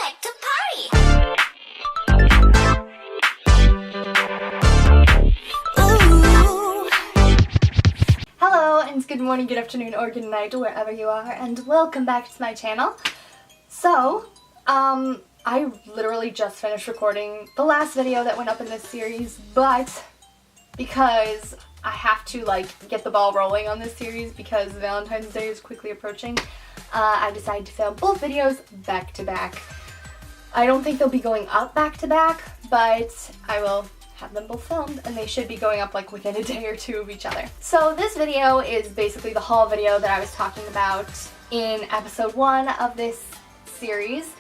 like to party. Ooh. Hello, and good morning, good afternoon, or good night, wherever you are, and welcome back to my channel. So, I literally just finished recording the last video that went up in this series, but because I have to get the ball rolling on this series because Valentine's Day is quickly approaching, I decided to film both videos back to back. I don't think they'll be going up back to back, but I will have them both filmed and they should be going up within a day or two of each other. So this video is basically the haul video that I was talking about in episode 1 of this series.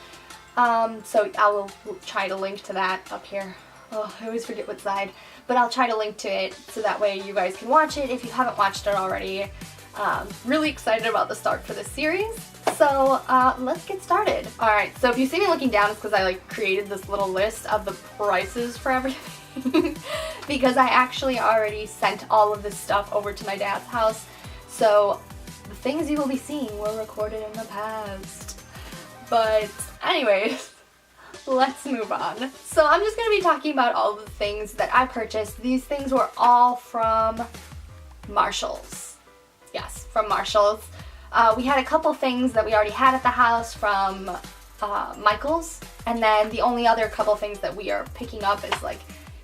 So I will try to link to that up here. Oh, I always forget what side, but I'll try to link to it so that way you guys can watch it if you haven't watched it already. Really excited about the start for this series. So let's get started. Alright, so if you see me looking down, it's because I created this little list of the prices for everything because I actually already sent all of this stuff over to my dad's house. So the things you will be seeing were recorded in the past. But anyways, let's move on. So I'm just going to be talking about all of the things that I purchased. These things were all from Marshall's. Yes, from Marshall's. We had a couple things that we already had at the house from Michael's, and then the only other couple things that we are picking up is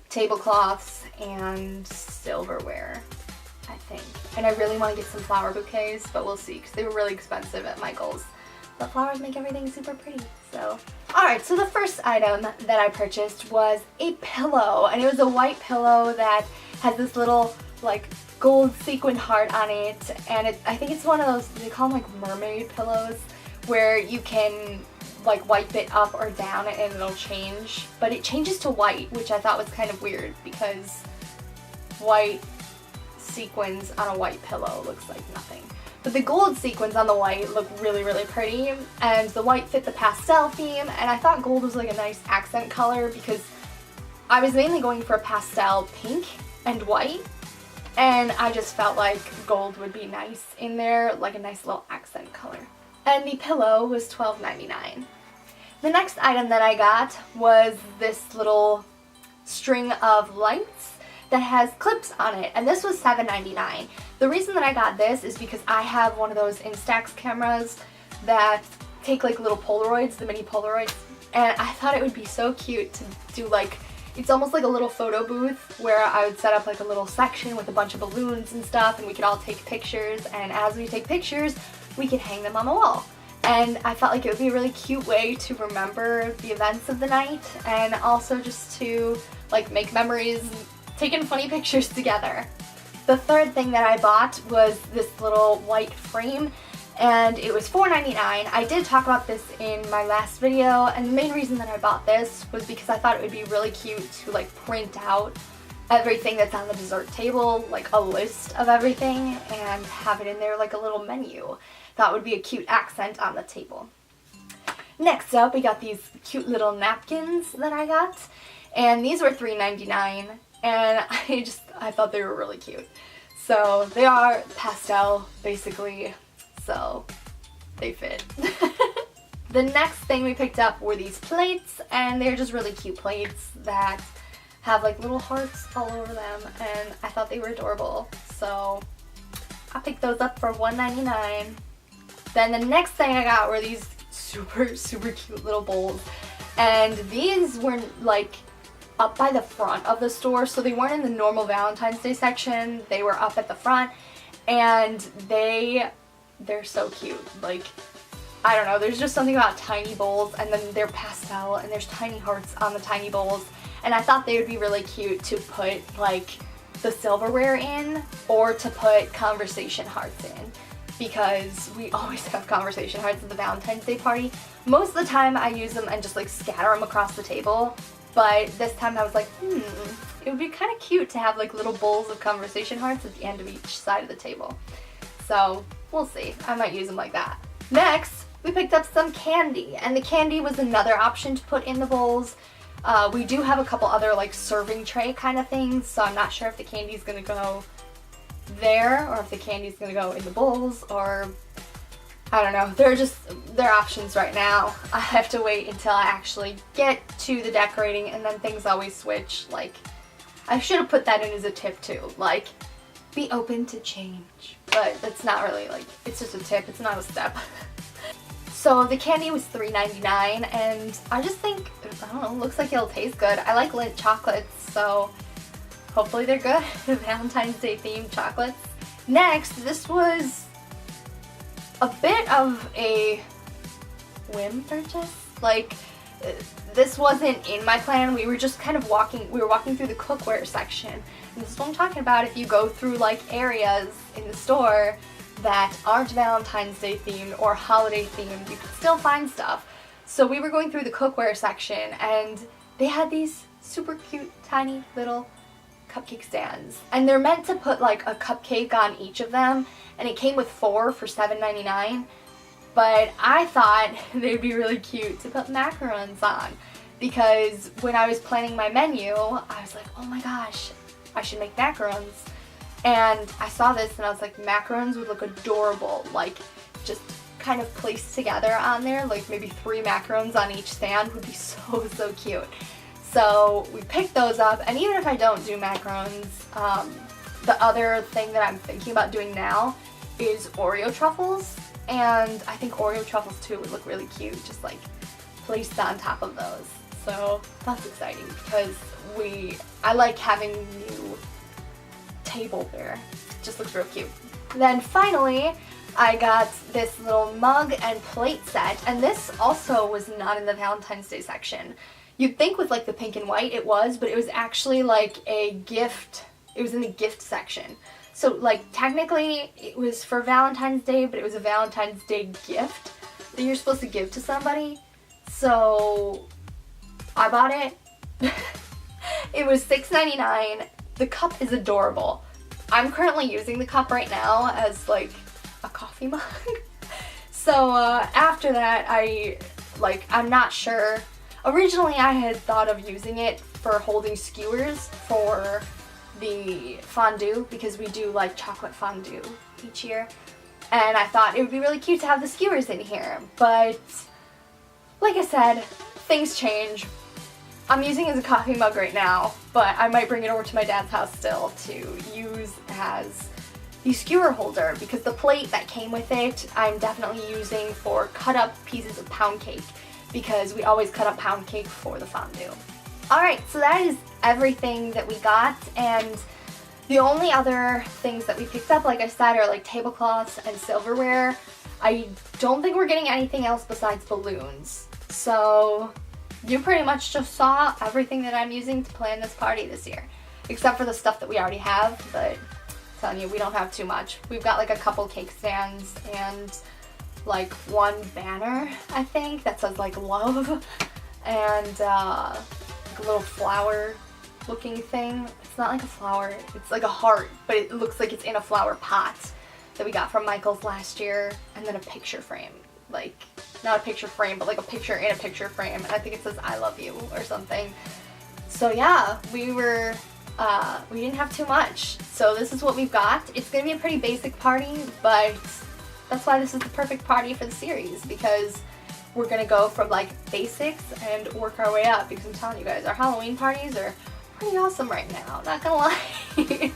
tablecloths and silverware, I think. And I really want to get some flower bouquets, but we'll see because they were really expensive at Michael's. But flowers make everything super pretty, so. Alright, so the first item that I purchased was a pillow, and it was a white pillow that has this little gold sequin heart on it, and I think it's one of those, they call them mermaid pillows, where you can wipe it up or down and it'll change, but it changes to white, which I thought was kind of weird because white sequins on a white pillow looks like nothing. But the gold sequins on the white look really, really pretty, and the white fit the pastel theme, and I thought gold was a nice accent color because I was mainly going for a pastel pink and white, and I just felt like gold would be nice in there, a nice little accent color. And the pillow was $12.99. The next item that I got was this little string of lights that has clips on it, and this was $7.99. The reason that I got this is because I have one of those Instax cameras that take little Polaroids, the mini Polaroids, and I thought it would be so cute to do it's almost like a little photo booth where I would set up a little section with a bunch of balloons and stuff, and we could all take pictures, and as we take pictures we could hang them on the wall. And I felt like it would be a really cute way to remember the events of the night, and also just to make memories taking funny pictures together. The third thing that I bought was this little white frame, and it was $4.99. I did talk about this in my last video, and the main reason that I bought this was because I thought it would be really cute to print out everything that's on the dessert table, a list of everything, and have it in there a little menu. That would be a cute accent on the table. Next up, we got these cute little napkins that I got, and these were $3.99. And I thought they were really cute. So they are pastel, basically, so they fit. The next thing we picked up were these plates, and they're just really cute plates that have little hearts all over them, and I thought they were adorable. So I picked those up for $1.99. Then the next thing I got were these super, super cute little bowls, and these were up by the front of the store, so they weren't in the normal Valentine's Day section. They were up at the front, and they're so cute. I don't know, there's just something about tiny bowls, and then they're pastel, and there's tiny hearts on the tiny bowls, and I thought they would be really cute to put the silverware in, or to put conversation hearts in, because we always have conversation hearts at the Valentine's Day party. Most of the time I use them and just scatter them across the table. But this time I was it would be kind of cute to have little bowls of conversation hearts at the end of each side of the table. So we'll see. I might use them like that. Next, we picked up some candy, and the candy was another option to put in the bowls. We do have a couple other serving tray kind of things, so I'm not sure if the candy's gonna go there or if the candy's gonna go in the bowls, or I don't know, they're options right now. I have to wait until I actually get to the decorating, and then things always switch. Like, I should have put that in as a tip too, like, be open to change. But it's not really, like, it's just a tip, it's not a step. So the candy was $3.99, and I just think, I don't know, looks like it'll taste good. I like Lindt chocolates, so hopefully they're good. Valentine's Day themed chocolates. Next, this was a bit of a whim purchase. Like, this wasn't in my plan. We were just kind of walking through the cookware section. And this is what I'm talking about. If you go through like areas in the store that aren't Valentine's Day themed or holiday themed, you can still find stuff. So we were going through the cookware section, and they had these super cute, tiny little cupcake stands. And they're meant to put like a cupcake on each of them, and it came with 4 for $7.99. But I thought they'd be really cute to put macarons on, because when I was planning my menu, I was like, oh my gosh, I should make macarons. And I saw this and I was like, macarons would look adorable, like just kind of placed together on there, like maybe 3 macarons on each stand would be so cute. So we picked those up, and even if I don't do macarons, the other thing that I'm thinking about doing now is Oreo truffles. And I think Oreo truffles too would look really cute, just like placed on top of those. So that's exciting, because I like having new tableware. It just looks real cute. Then finally, I got this little mug and plate set, and this also was not in the Valentine's Day section. You'd think with like the pink and white it was, but it was actually like a gift. It was in the gift section. So like technically it was for Valentine's Day, but it was a Valentine's Day gift that you're supposed to give to somebody. So I bought it. It was $6.99. The cup is adorable. I'm currently using the cup right now as like a coffee mug. So after that, I'm not sure. Originally I had thought of using it for holding skewers for the fondue, because we do like chocolate fondue each year, and I thought it would be really cute to have the skewers in here. But like I said, things change. I'm using it as a coffee mug right now, but I might bring it over to my dad's house still to use as the skewer holder, because the plate that came with it I'm definitely using for cut up pieces of pound cake, because we always cut up pound cake for the fondue. Alright, so that is everything that we got, and the only other things that we picked up, like I said, are like tablecloths and silverware. I don't think we're getting anything else besides balloons. So you pretty much just saw everything that I'm using to plan this party this year, except for the stuff that we already have, but I'm telling you, we don't have too much. We've got like a couple cake stands and like one banner, I think, that says like love, and a little flower looking thing. It's not like a flower, it's like a heart, but it looks like it's in a flower pot that we got from Michael's last year, and then a picture frame. Like, not a picture frame, but like a picture in a picture frame, and I think it says I love you or something. So yeah, we didn't have too much. So this is what we've got. It's gonna be a pretty basic party, but that's why this is the perfect party for the series, because we're gonna go from like basics and work our way up, because I'm telling you guys, our Halloween parties are pretty awesome right now, not gonna lie.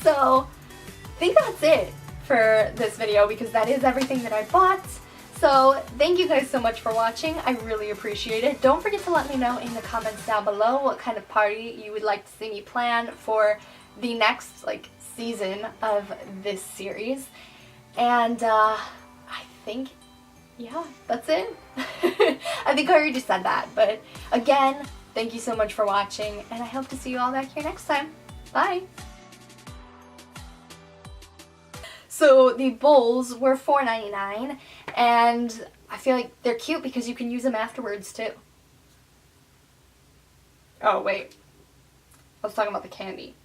So I think that's it for this video, because that is everything that I bought. So thank you guys so much for watching. I really appreciate it. Don't forget to let me know in the comments down below what kind of party you would like to see me plan for the next like season of this series. And I think, yeah, that's it. I think I already said that, but again, thank you so much for watching, and I hope to see you all back here next time. Bye! So the bowls were $4.99, and I feel like they're cute because you can use them afterwards too. Oh wait, I was talking about the candy.